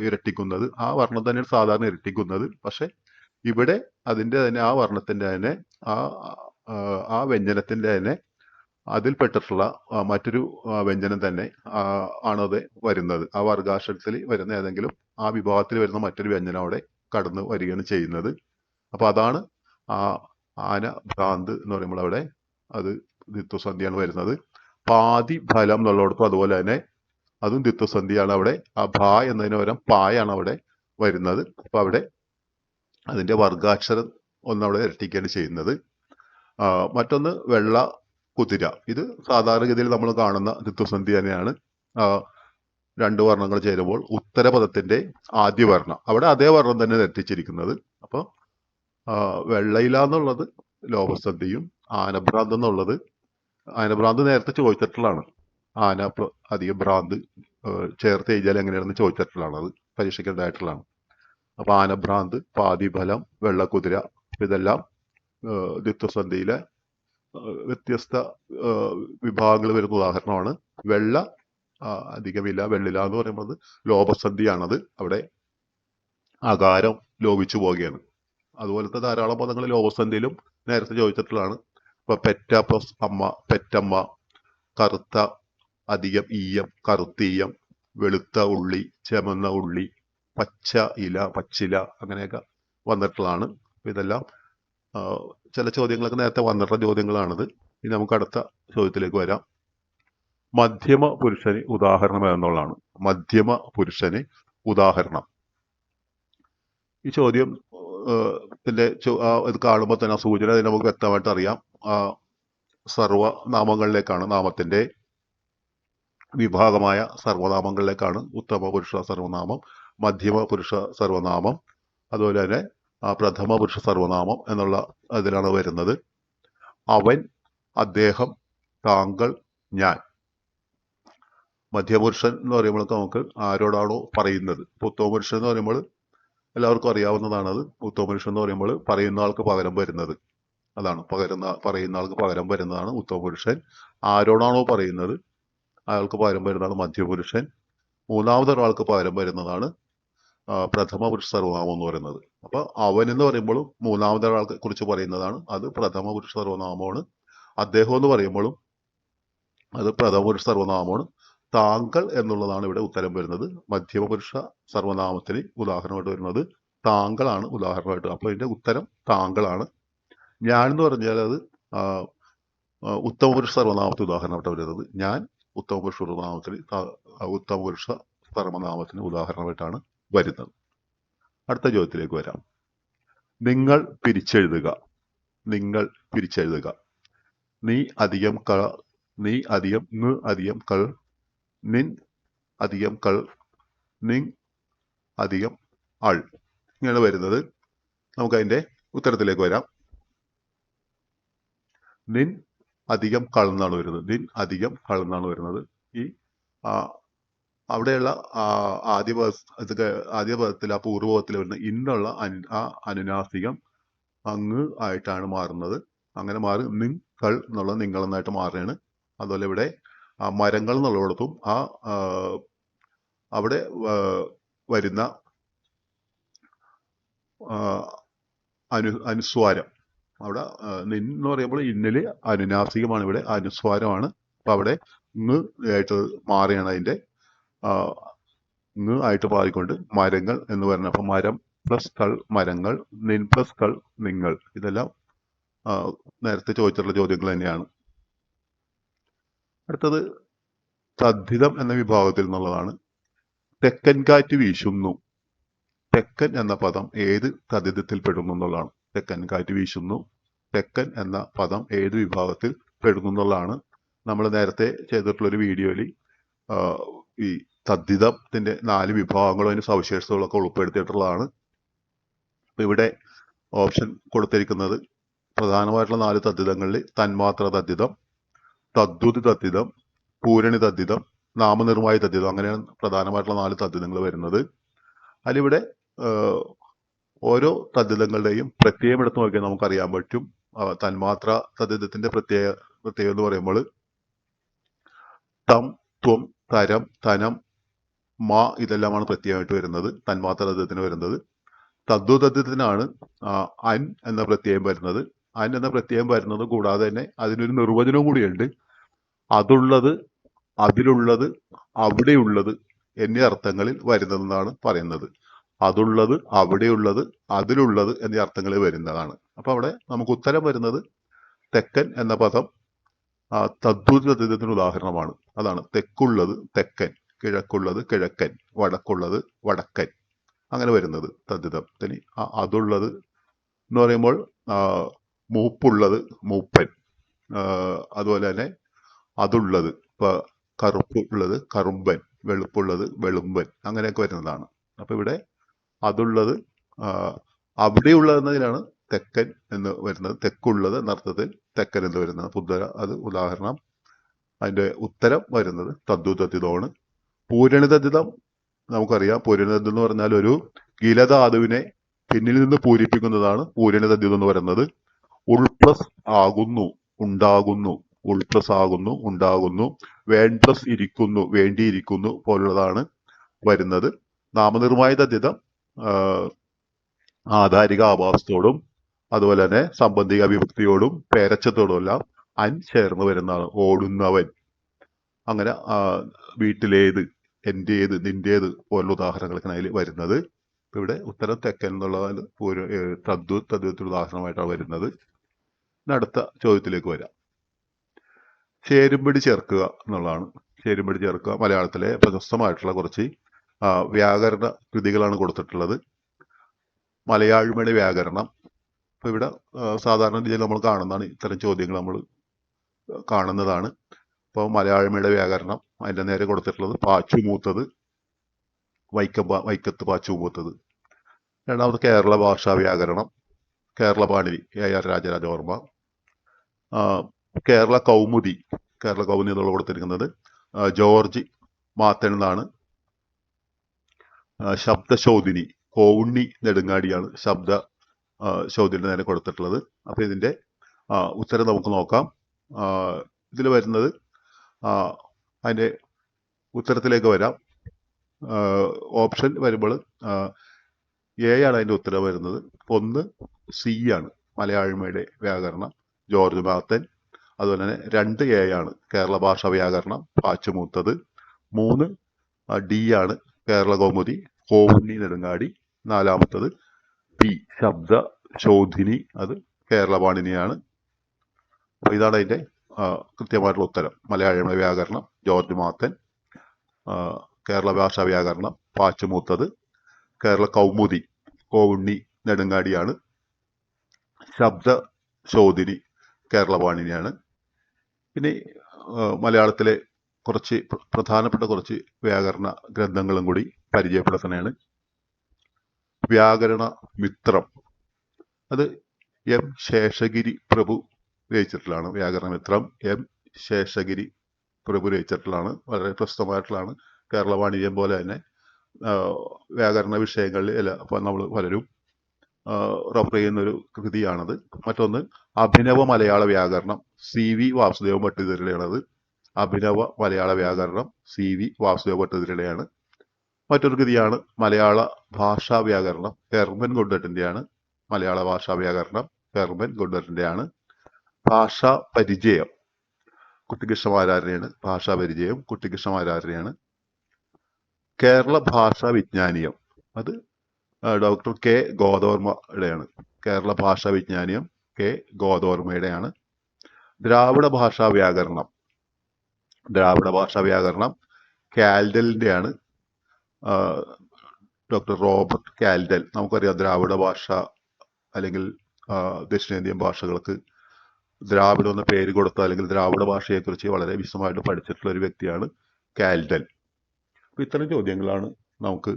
ഇരട്ടിക്കുന്നത് ആ വർണ്ണം തന്നെയാണ് സാധാരണ ഇരട്ടിക്കുന്നത്. പക്ഷെ ഇവിടെ അതിന്റെ തന്നെ ആ വർണ്ണത്തിന്റെ തന്നെ ആ വ്യഞ്ജനത്തിന്റെ തന്നെ അതിൽപ്പെട്ടിട്ടുള്ള മറ്റൊരു വ്യഞ്ജനം തന്നെ ആണത് വരുന്നത്. ആ വർഗാക്ഷരത്തിൽ വരുന്ന ഏതെങ്കിലും ആ വിഭാഗത്തിൽ വരുന്ന മറ്റൊരു വ്യഞ്ജനം അവിടെ കടന്നു വരികയാണ് ചെയ്യുന്നത്. അപ്പൊ അതാണ് ആന ഭ്രാന്ത് എന്ന് പറയുമ്പോൾ അവിടെ അത് ദ്വിത്വസന്ധിയാണ് വരുന്നത്. പാതി ഫലം എന്നുള്ളിടത്തും അതുപോലെ തന്നെ അതും ദ്വിത്വസന്ധിയാണ്. അവിടെ ആ ഭ എന്നതിന് പകരം പായാണ് അവിടെ വരുന്നത്. അപ്പൊ അവിടെ അതിന്റെ വർഗാക്ഷരം ഒന്നവിടെ ഇരട്ടിക്കുകയാണ് ചെയ്യുന്നത്. മറ്റൊന്ന് വെള്ള കുതിര. ഇത് സാധാരണഗതിയിൽ നമ്മൾ കാണുന്ന ദ്വിത്വസന്ധി തന്നെയാണ്. രണ്ട് വർണ്ണങ്ങൾ ചേരുമ്പോൾ ഉത്തരപദത്തിന്റെ ആദ്യ വർണ്ണം അവിടെ അതേ വർണ്ണം തന്നെ ഇരട്ടിച്ചിരിക്കുന്നത്. അപ്പൊ വെള്ളയില എന്നുള്ളത് ലോപസന്ധിയും ആനഭ്രാന്ത് എന്നുള്ളത് ആനഭ്രാന്ത് നേരത്തെ ചോദിച്ചിട്ടുള്ളതാണ്. ആന അധികം ഭ്രാന്ത് ചേർത്ത് എഴുതിയാൽ എങ്ങനെയാണെന്ന് ചോദിച്ചിട്ടുള്ളതാണ്. അത് പരീക്ഷയ്ക്കുണ്ടായിട്ടുള്ളതാണ്. അപ്പൊ ആനഭ്രാന്ത്, പാതിഫലം, വെള്ളക്കുതിര ഇതെല്ലാം ദ്വിത്വസന്ധിയിലെ വ്യത്യസ്ത വിഭാഗങ്ങൾ വരുന്ന ഉദാഹരണമാണ്. വെള്ള അധികമില്ല വെള്ളില എന്ന് പറയുന്നത് ലോപസന്ധിയാണത്. അവിടെ അകാരം ലോപിച്ചു പോവുകയാണ്. അതുപോലത്തെ ധാരാളം പദങ്ങൾ ലോപസന്ധിയിലും നേരത്തെ ചോദിച്ചിട്ടുള്ളതാണ്. ഇപ്പൊ പെറ്റ പ്ലസ് അമ്മ, പെറ്റമ്മ, കറുത്ത അധികം ഈയം, കറുത്തീയം, വെളുത്ത ഉള്ളി, ചെമന്ന ഉള്ളി, പച്ച ഇല, പച്ചില, അങ്ങനെയൊക്കെ വന്നിട്ടുള്ളതാണ്. ഇതെല്ലാം ചില ചോദ്യങ്ങളൊക്കെ നേരത്തെ വന്നിട്ടുള്ള ചോദ്യങ്ങളാണിത്. ഇനി നമുക്ക് അടുത്ത ചോദ്യത്തിലേക്ക് വരാം. മധ്യമ പുരുഷന് ഉദാഹരണം എന്നുള്ളതാണ്. മധ്യമ പുരുഷന് ഉദാഹരണം. ഈ ചോദ്യം ഇത് കാണുമ്പോൾ തന്നെ സൂചന നമുക്ക് വ്യക്തമായിട്ട് അറിയാം. സർവനാമങ്ങളിലേക്കാണ്, നാമത്തിന്റെ വിഭാഗമായ സർവനാമങ്ങളിലേക്കാണ് ഉത്തമ പുരുഷ സർവനാമം, മധ്യമ പുരുഷ സർവനാമം, അതുപോലെ തന്നെ പ്രഥമ പുരുഷ സർവനാമം എന്നുള്ള അതിലാണ് വരുന്നത്. അവൻ, അദ്ദേഹം, താങ്കൾ, ഞാൻ. മധ്യപുരുഷൻ എന്ന് പറയുമ്പോൾ നമുക്ക് ആരോടാണോ പറയുന്നത്. ഇപ്പൊ ഉത്തമ പുരുഷൻ എന്ന് പറയുമ്പോൾ എല്ലാവർക്കും അറിയാവുന്നതാണത്. ഉത്തമ പുരുഷൻ എന്ന് പറയുമ്പോൾ പറയുന്ന ആൾക്ക് പകരം വരുന്നത്, അതാണ് പറയുന്ന ആൾക്ക് പകരം വരുന്നതാണ് ഉത്തമ പുരുഷൻ. ആരോടാണോ പറയുന്നത് അയാൾക്ക് പകരം വരുന്നതാണ് മധ്യപുരുഷൻ. മൂന്നാമതൊരാൾക്ക് പകരം വരുന്നതാണ് പ്രഥമ പുരുഷ സർവനാമം എന്ന് പറയുന്നത്. അപ്പൊ അവൻ എന്ന് പറയുമ്പോഴും മൂന്നാമതൊരാളെ കുറിച്ച് പറയുന്നതാണ്, അത് പ്രഥമ പുരുഷ സർവനാമമാണ്. അദ്ദേഹം എന്ന് പറയുമ്പോഴും അത് പ്രഥമ പുരുഷ സർവനാമമാണ്. താങ്കൾ എന്നുള്ളതാണ് ഇവിടെ ഉത്തരം വരുന്നത്. മധ്യമ പുരുഷ സർവനാമത്തിന് ഉദാഹരണമായിട്ട് വരുന്നത് താങ്കളാണ് ഉദാഹരണമായിട്ട്. അപ്പൊ ഇതിന്റെ ഉത്തരം താങ്കളാണ്. ഞാൻ എന്ന് പറഞ്ഞാൽ അത് ഉത്തമ പുരുഷ സർവനാമത്തിന് ഉദാഹരണമായിട്ട് വരുന്നത്. ഞാൻ ഉത്തമ പുരുഷ സർവനാമത്തിന് ഉത്തമ പുരുഷ സർവനാമത്തിന് ഉദാഹരണമായിട്ടാണ് വരുന്നത്. അടുത്ത ചോദ്യത്തിലേക്ക് വരാം. നിങ്ങൾ പിരിച്ചെഴുതുക. നിങ്ങൾ പിരിച്ചെഴുതുക. നീ അധികം ക, നീ അധികം ങ് അധികം കൾ, നിൻ അധികം കൾ, നിങ് അധികം അൾ, ഇങ്ങനെ വരുന്നത്. നമുക്ക് അതിന്റെ ഉത്തരത്തിലേക്ക് വരാം. നിൻ അധികം കൾ എന്നാണ് വരുന്നത്. നിൻ അധികം കൾ എന്നാണ് വരുന്നത്. ഈ അവിടെയുള്ള ആദ്യ പദത്തിൽ ആ പൂർവ്വപദത്തിൽ വരുന്ന ഇന്നുള്ള ആ അനുനാസികം അങ്ങ് ആയിട്ടാണ് മാറുന്നത്. അങ്ങനെ മാറി നിങ്ങൾ എന്നുള്ള നിങ്ങൾ എന്നായിട്ട് മാറുകയാണ്. അതുപോലെ ഇവിടെ മരങ്ങൾ എന്നുള്ളിടത്തും അവിടെ വരുന്ന അനുസ്വാരം, അവിടെ എന്ന് പറയുമ്പോൾ ഇന്നല് അനുനാസികമാണ്, ഇവിടെ അനുസ്വാരമാണ്. അപ്പൊ അവിടെ ങ് ആയിട്ട് മാറിയാണ് അതിന്റെ ങ് ആയിട്ട് മാറിക്കൊണ്ട് മരങ്ങൾ എന്ന് പറഞ്ഞ. അപ്പൊ മരം പ്ലസ് കൾ മരങ്ങൾ, നിൻ പ്ലസ് കൾ നിങ്ങൾ. ഇതെല്ലാം നേരത്തെ ചോദിച്ചിട്ടുള്ള ചോദ്യങ്ങൾ തന്നെയാണ്. അടുത്തത് തദ്ധിതം എന്ന വിഭാഗത്തിൽ നിന്നുള്ളതാണ്. തെക്കൻ കാറ്റ് വീശുന്നു. തെക്കൻ എന്ന പദം ഏത് തദ്ധിതത്തിൽ പെടുന്നു എന്നുള്ളതാണ്. തെക്കൻ കാറ്റ് വീശുന്നു, തെക്കൻ എന്ന പദം ഏത് വിഭാഗത്തിൽ പെടുന്നു എന്നുള്ളതാണ്. നമ്മൾ നേരത്തെ ചെയ്തിട്ടുള്ളൊരു വീഡിയോയിൽ ഈ തദ്ധിതത്തിന്റെ 4 വിഭാഗങ്ങളും അതിന് സവിശേഷതകളൊക്കെ ഉൾപ്പെടുത്തിയിട്ടുള്ളതാണ്. അപ്പോൾ ഇവിടെ ഓപ്ഷൻ കൊടുത്തിരിക്കുന്നത് പ്രധാനമായിട്ടുള്ള 4 തദ്ധിതങ്ങളിൽ തന്മാത്ര തദ്ധിതം, തദ്ധ്യുതി തദ്ധിതം, പൂരണി തദ്ധിതം, നാമനിർമ്മായി തദ്ധിതം, അങ്ങനെയാണ് പ്രധാനമായിട്ടുള്ള 4 തദ്ധിതങ്ങൾ വരുന്നത്. അതിലിവിടെ ഓരോ തദ്ധിതങ്ങളുടെയും പ്രത്യയം എടുത്ത് നോക്കിയാൽ നമുക്കറിയാൻ പറ്റും. തന്മാത്ര തദ്ധിതത്തിന്റെ പ്രത്യേകം എന്ന് പറയുമ്പോൾ തം, ത്വം, തരം, തനം, മ ഇതെല്ലാമാണ് പ്രത്യയമായിട്ട് വരുന്നത്. തന്മാത്ര തദ്ധിതത്തിന് വരുന്നത്. തദ്ധ്യുതദ്ധിതത്തിനാണ് അൻ എന്ന പ്രത്യയം വരുന്നത്. അൻ എന്ന പ്രത്യയം വരുന്നത് കൂടാതെ തന്നെ അതിനൊരു നിർവചനവും കൂടിയുണ്ട്. അതുള്ളത്, അതിലുള്ളത്, അവിടെയുള്ളത് എന്നീ അർത്ഥങ്ങളിൽ വരുന്നതെന്നാണ് പറയുന്നത്. അതുള്ളത്, അവിടെയുള്ളത്, അതിലുള്ളത് എന്നീ അർത്ഥങ്ങളിൽ വരുന്നതാണ്. അപ്പൊ അവിടെ നമുക്ക് ഉത്തരം വരുന്നത് തെക്കൻ എന്ന പദം തദ്ധ്യുതി തദ്ധിതത്തിന് ഉദാഹരണമാണ്. അതാണ് തെക്കുള്ളത് തെക്കൻ, കിഴക്കുള്ളത് കിഴക്കൻ, വടക്കുള്ളത് വടക്കൻ, അങ്ങനെ വരുന്നത് തദ്ധിതത്തിന്. അതുള്ളത് എന്ന് പറയുമ്പോൾ മൂപ്പുള്ളത് മൂപ്പൻ, അതുപോലെ തന്നെ അതുള്ളത് ഇപ്പൊ കറുപ്പുള്ളത് കറുമ്പൻ, വെളുപ്പുള്ളത് വെളുമ്പൻ, അങ്ങനെയൊക്കെ വരുന്നതാണ്. അപ്പൊ ഇവിടെ അതുള്ളത് അവിടെയുള്ളത് എന്നതിനാണ് തെക്കൻ എന്ന് വരുന്നത്. തെക്കുള്ളത് എന്നർത്ഥത്തിൽ തെക്കൻ എന്ന് വരുന്നത്. അത് ഉദാഹരണം. അതിന്റെ ഉത്തരം വരുന്നത് തദ്ധ്യുതദ്ധിതമാണ്. പൂരണിതദ്ധിതം നമുക്കറിയാം. പൂരണിതദ്ധിതം എന്ന് പറഞ്ഞാൽ ഒരു ഗിലധാതുവിനെ പിന്നിൽ നിന്ന് പൂരിപ്പിക്കുന്നതാണ് പൂരണിതദ്ധിതം എന്ന് പറയുന്നത്. ഉൾപ്ലസ് ആകുന്നു, ഉണ്ടാകുന്നു, ഉൾപ്ലസ് ആകുന്നു, ഉണ്ടാകുന്നു, വേൺപ്ലസ് ഇരിക്കുന്നു, വേണ്ടിയിരിക്കുന്നു പോലുള്ളതാണ് വരുന്നത്. നാമനിർമ്മായി തദ്ധിതം ആധാരിക ആഭാസത്തോടും അതുപോലെ തന്നെ സംബന്ധിക വിഭക്തിയോടും പേരച്ചത്തോടും എല്ലാം അൻ ചേർന്ന് വരുന്നതാണ്. ഓടുന്നവൻ, അങ്ങനെ വീട്ടിലേത്, എന്റേത്, നിന്റേത് പോലുള്ള ഉദാഹരണങ്ങളൊക്കെയാണ് അതിൽ വരുന്നത്. ഇവിടെ ഉത്തരം തെക്കൻ എന്നുള്ളത് തദ്ധ്യുതത്തിന് ഉദാഹരണമായിട്ടാണ് വരുന്നത്. അടുത്ത ചോദ്യത്തിലേക്ക് വരാം. ചേരുംപടി ചേർക്കുക എന്നുള്ളതാണ്. ചേരുംപടി ചേർക്കുക മലയാളത്തിലെ പ്രശസ്തമായിട്ടുള്ള കുറച്ച് വ്യാകരണ കൃതികളാണ് കൊടുത്തിട്ടുള്ളത്. മലയാഴ്മയുടെ വ്യാകരണം. ഇപ്പൊ ഇവിടെ സാധാരണ രീതിയിൽ നമ്മൾ കാണുന്നതാണ്. ഇത്തരം ചോദ്യങ്ങൾ നമ്മൾ കാണുന്നതാണ്. ഇപ്പോൾ മലയാഴ്മയുടെ വ്യാകരണം അതിന്റെ നേരെ കൊടുത്തിട്ടുള്ളത് പാച്ചുമൂത്തത്, വൈക്കത്ത് പാച്ചുമൂത്തത്. രണ്ടാമത് കേരള ഭാഷാ വ്യാകരണം, കേരള പാണിനി AR രാജരാജവർമ്മ. കേരള കൗമുദി എന്നുള്ള കൊടുത്തിരിക്കുന്നത് ജോർജ് മാത്തൻ എന്നാണ്. ശബ്ദശോധിനി കോവുണ്ണി നെടുങ്ങാടിയാണ് ശബ്ദശോധിനി നേരെ കൊടുത്തിട്ടുള്ളത്. അപ്പൊ ഇതിന്റെ ഉത്തരം നമുക്ക് നോക്കാം. ഇതിൽ വരുന്നത് അതിന്റെ ഉത്തരത്തിലേക്ക് വരാം. ഓപ്ഷൻ വരുമ്പോൾ A ആണ് അതിന്റെ ഉത്തരം വരുന്നത്. 1 C ആണ് മലയാഴ്മയുടെ വ്യാകരണം ജോർജ് മാത്തൻ. അതുപോലെ തന്നെ 2 A ആണ് കേരള ഭാഷാ വ്യാകരണം പാച്ചുമൂത്തത്. 3 D ആണ് കേരള കൗമുദി കോവുണ്ണി നെടുങ്ങാടി. 4-മത്തത് P ശബ്ദശോധിനി, അത് കേരള പാണിനിയാണ്. അപ്പൊ ഇതാണ് അതിന്റെ കൃത്യമായിട്ടുള്ള ഉത്തരം. മലയാഴ്മ വ്യാകരണം ജോർജ് മാത്തൻ, കേരള ഭാഷാ വ്യാകരണം പാച്ചുമൂത്തത്, കേരള കൗമുദി കോവുണ്ണി നെടുങ്ങാടിയാണ്, ശബ്ദശോധിനി കേരള പാണിനിയാണ്. ഇനി മലയാളത്തിലെ കുറച്ച് പ്രധാനപ്പെട്ട കുറച്ച് വ്യാകരണ ഗ്രന്ഥങ്ങളും കൂടി പരിചയപ്പെടുത്തുന്നതാണ്. വ്യാകരണ മിത്രം, അത് M ശേഷഗിരി പ്രഭു രചിച്ചിട്ടുള്ളതാണ്. വ്യാകരണ മിത്രം M ശേഷഗിരി പ്രഭു രചിച്ചിട്ടുള്ളതാണ്. വളരെ പ്രസിദ്ധമായിട്ടുള്ളതാണ്. കേരള വാണിജ്യം പോലെ തന്നെ വ്യാകരണ വിഷയങ്ങളിൽ അപ്പൊ നമ്മൾ പലരും റഫർ ചെയ്യുന്ന ഒരു കൃതിയാണത്. മറ്റൊന്ന് അഭിനവ മലയാള വ്യാകരണം CV വാസുദേവ ഭട്ടതിരിയുടേതാണത്. അഭിനവ മലയാള വ്യാകരണം CV വാസുദേവ ഭട്ടതിരിയുടെയാണ്. മറ്റൊരു കൃതിയാണ് മലയാള ഭാഷാ വ്യാകരണം ഹെർമൻ ഗുഡ്ഡട്ടിന്റെയാണ്. മലയാള ഭാഷാ വ്യാകരണം ഹെർമൻ ഗുഡ്ഡട്ടിന്റെയാണ്. ഭാഷാ പരിചയം കുട്ടിക്കൃഷ്ണമാരാരുടെയാണ്. ഭാഷാ പരിചയം കുട്ടിക്കൃഷ്ണമാരാരുടെയാണ്. കേരള ഭാഷാ വിജ്ഞാനീയം, അത് ഡോക്ടർ K ഗോദവർമ്മയുടെയാണ്. കേരള ഭാഷാ വിജ്ഞാനീയം K ഗോദവർമ്മയുടെയാണ്. ദ്രാവിഡ ഭാഷാ വ്യാകരണം കാൽഡലിന്റെയാണ്. Doctor Robert കാൽഡൽ. നമുക്കറിയാം ദ്രാവിഡ ഭാഷ അല്ലെങ്കിൽ ദക്ഷിണേന്ത്യൻ ഭാഷകൾക്ക് ദ്രാവിഡം എന്ന പേര് കൊടുത്ത അല്ലെങ്കിൽ ദ്രാവിഡ ഭാഷയെക്കുറിച്ച് വളരെ വിശദമായിട്ട് പഠിച്ചിട്ടുള്ള ഒരു വ്യക്തിയാണ് കാൽഡൽ. അപ്പൊ ഇത്തരം ചോദ്യങ്ങളാണ് നമുക്ക്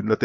ഇന്നത്തെ